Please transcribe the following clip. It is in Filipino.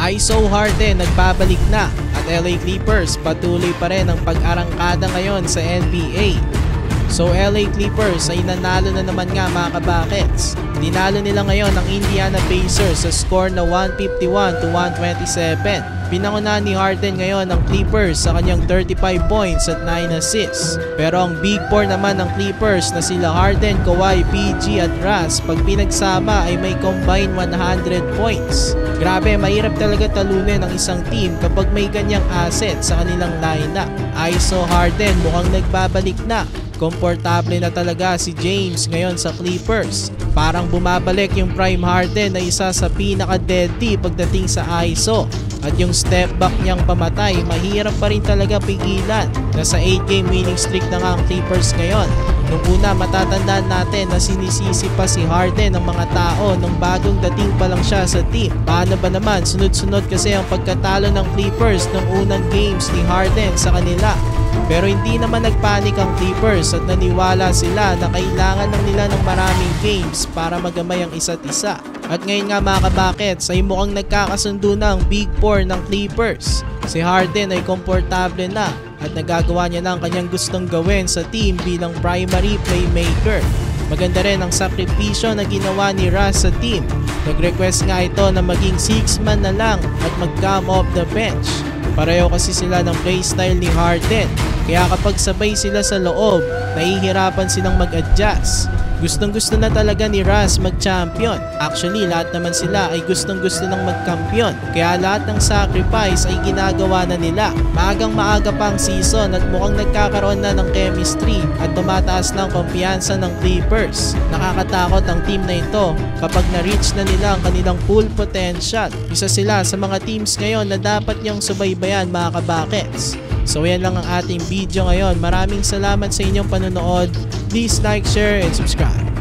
ISO Harden nagbabalik na at LA Clippers patuloy pa rin ang pag-arangkada ngayon sa NBA. So LA Clippers ay nanalo na naman nga mga kabakets. Dinalo nila ngayon ang Indiana Pacers sa score na 151-127. Pinangunahan ni Harden ngayon ang Clippers sa kanyang 35 points at 9 assists. Pero ang Big Four naman ng Clippers na sila Harden, Kawhi, PG at Russ pag pinagsama ay may combined 100 points. Grabe, mahirap talaga talunin ang isang team kapag may ganyang asset sa kanilang lineup. ISO Harden mukhang nagbabalik na. Komportable na talaga si James ngayon sa Clippers. Parang bumabalik yung prime Harden na isa sa pinaka-deadly pagdating sa ISO. At yung step back niyang pamatay, mahirap pa rin talaga pigilan. Nasa 8-game winning streak na nga ang Clippers ngayon. Nung una matatandaan natin na sinisisi pa si Harden ng mga tao nung bagong dating pa lang siya sa team. Paano ba naman? Sunod-sunod kasi ang pagkatalo ng Clippers nung unang games ni Harden sa kanila. Pero hindi naman nagpanik ang Clippers at naniwala sila na kailangan lang nila ng maraming games para magamay ang isa't isa. At ngayon nga mga kabakets ay mukhang nagkakasundo na ang Big Four ng Clippers. Si Harden ay komportable na at nagagawa niya na ang kanyang gustong gawin sa team bilang primary playmaker. Maganda rin ang sakripisyo na ginawa ni Russ sa team. Nag-request nga ito na maging 6-man na lang at mag-come off the bench. Pareho kasi sila ng playstyle ni Harden. Kaya kapag sabay sila sa loob, nahihirapan silang mag-adjust. Gustong-gusto na talaga ni Russ mag-champion. Actually, lahat naman sila ay gustong-gusto ng mag-kampiyon. Kaya lahat ng sacrifice ay ginagawa na nila. Maagang-maaga pa ang season at mukhang nagkakaroon na ng chemistry at tumataas na ang kumpiyansa ng Clippers. Nakakatakot ang team na ito kapag na-reach na nila ang kanilang full potential. Isa sila sa mga teams ngayon na dapat niyang subaybayan mga kabakets. So yan lang ang ating video ngayon. Maraming salamat sa inyong panonood. Please like, share, and subscribe.